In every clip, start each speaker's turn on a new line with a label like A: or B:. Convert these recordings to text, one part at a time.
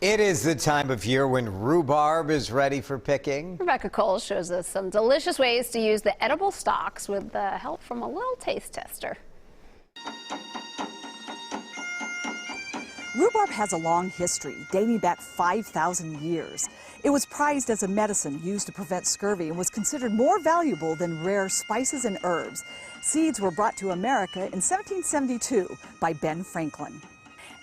A: It is the time of year when rhubarb is ready for picking.
B: Rebecca Cole shows us some delicious ways to use the edible stalks with the help from a little taste tester.
C: Rhubarb has a long history, dating back 5,000 years. It was prized as a medicine used to prevent scurvy and was considered more valuable than rare spices and herbs. Seeds were brought to America in 1772 by Ben Franklin.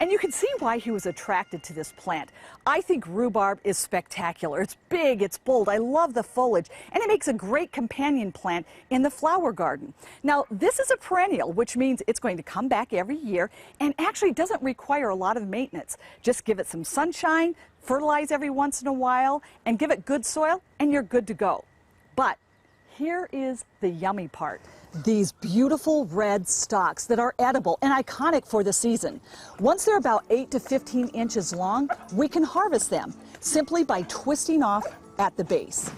C: And you can see why he was attracted to this plant. I think rhubarb is spectacular. It's big, it's bold. I love the foliage, and it makes a great companion plant in the flower garden. Now, this is a perennial, which means it's going to come back every year and actually doesn't require a lot of maintenance. Just give it some sunshine, fertilize every once in a while, and give it good soil, and you're good to go. But here is the yummy part. These beautiful red stalks that are edible and iconic for the season. Once they're about 8 to 15 inches long, we can harvest them simply by twisting off at the base.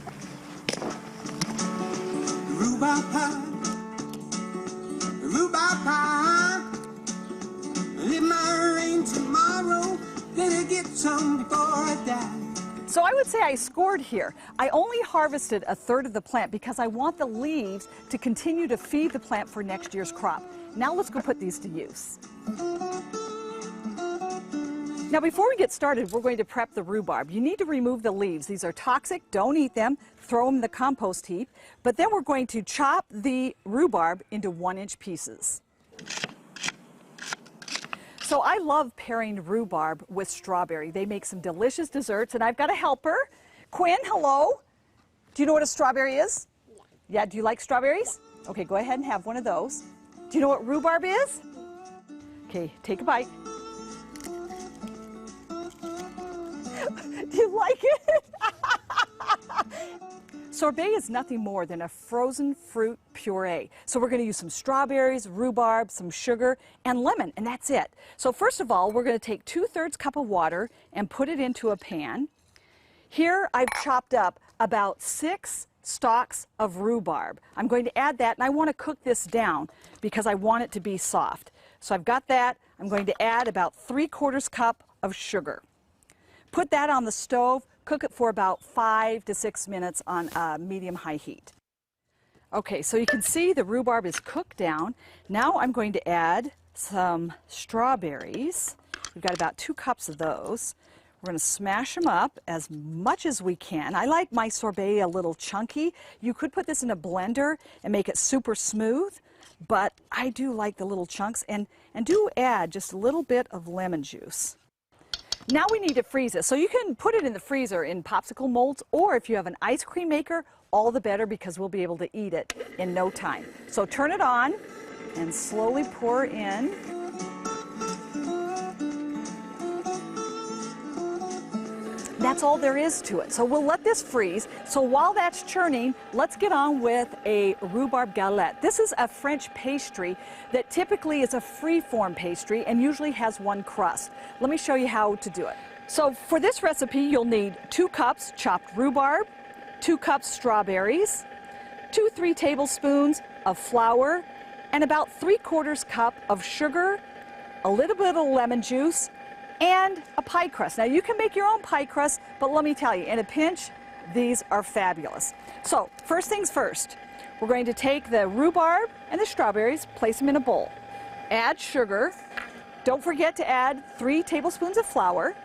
D: Rhubarb pie, it might rain tomorrow, better get some before I die.
C: So I would say I scored here. I only harvested a third of the plant because I want the leaves to continue to feed the plant for next year's crop. Now let's go put these to use. Now before we get started, we're going to prep the rhubarb. You need to remove the leaves. These are toxic, don't eat them, throw them in the compost heap. But then we're going to chop the rhubarb into 1-inch pieces. So I love pairing rhubarb with strawberry. They make some delicious desserts, and I've got a helper. Quinn, hello. Do you know what a strawberry is? Yeah, do you like strawberries? Okay, go ahead and have one of those. Do you know what rhubarb is? Okay, take a bite. Do you like it? Sorbet is nothing more than a frozen fruit puree. So we're going to use some strawberries, rhubarb, some sugar, and lemon, and that's it. So first of all, we're going to take 2/3 cup of water and put it into a pan. Here I've chopped up about 6 stalks of rhubarb. I'm going to add that, and I want to cook this down because I want it to be soft. So I've got that. I'm going to add about 3/4 cup of sugar. Put that on the stove. Cook it for about 5 to 6 minutes on medium-high heat. Okay, so you can see the rhubarb is cooked down. Now I'm going to add some strawberries. We've got about 2 cups of those. We're going to smash them up as much as we can. I like my sorbet a little chunky. You could put this in a blender and make it super smooth, but I do like the little chunks, and do add just a little bit of lemon juice. Now we need to freeze it. So you can put it in the freezer in popsicle molds, or if you have an ice cream maker, all the better, because we'll be able to eat it in no time. So turn it on and slowly pour in. That's all there is to it. So we'll let this freeze. So while that's churning, let's get on with a rhubarb galette. This is a French pastry that typically is a free-form pastry and usually has 1 crust. Let me show you how to do it. So for this recipe, you'll need 2 cups chopped rhubarb, 2 cups strawberries, 2-3 tablespoons of flour, and about 3/4 cup of sugar, a little bit of lemon juice, and a pie crust. Now you can make your own pie crust, but let me tell you, in a pinch, these are fabulous. So first things first, we're going to take the rhubarb and the strawberries, place them in a bowl. Add sugar. Don't forget to add 3 tablespoons of flour.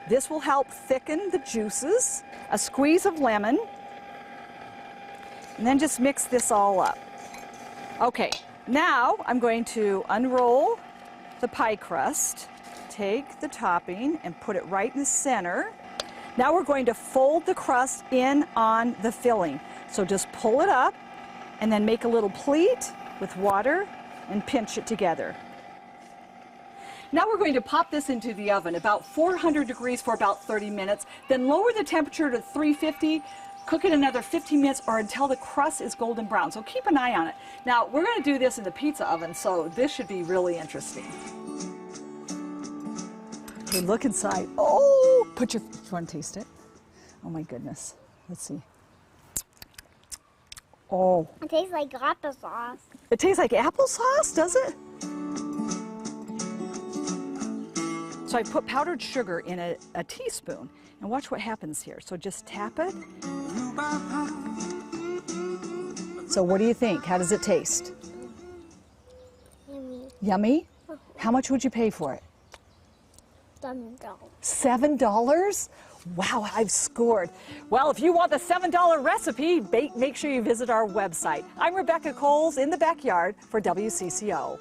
C: This will help thicken the juices. A squeeze of lemon. And then just mix this all up. Okay, now I'm going to unroll the pie crust. Take the topping and put it right in the center. Now we're going to fold the crust in on the filling. So just pull it up and then make a little pleat with water and pinch it together. Now we're going to pop this into the oven, about 400 degrees for about 30 minutes, then lower the temperature to 350, cook it another 15 minutes or until the crust is golden brown. So keep an eye on it. Now we're going to do this in the pizza oven, so this should be really interesting. Okay, look inside. Oh, you want to taste it? Oh my goodness. Let's see. Oh.
E: It tastes like applesauce.
C: It tastes like applesauce, does it? So I put powdered sugar in a teaspoon. And watch what happens here. So just tap it. So what do you think? How does it taste?
E: Yummy.
C: Yummy? How much would you pay for it?
E: $7.
C: $7? Wow, I've scored. Well, if you want the $7 recipe, make sure you visit our website. I'm Rebecca Coles in the backyard for WCCO.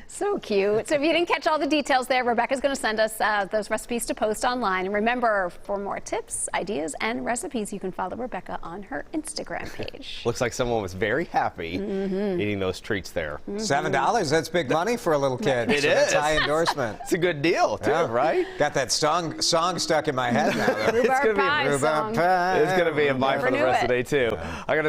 B: So cute. So if you didn't catch all the details there, Rebecca's going to send us those recipes to post online. And remember, for more tips, ideas, and recipes, you can follow Rebecca on her Instagram page.
F: Looks like someone was very happy eating those treats there.
A: $7, that's big money for a little kid.
F: It
A: So
F: is.
A: That's high endorsement.
F: It's a good deal, too,
A: Yeah.
F: right?
A: Got that song stuck in my head now. though.
B: Rhubarb
F: gonna be
B: pie
A: Rhubarb
B: song.
A: pie.
F: It's going to be a buy
B: Never
F: for the
B: knew
F: rest of
B: it.
F: the day, too. I got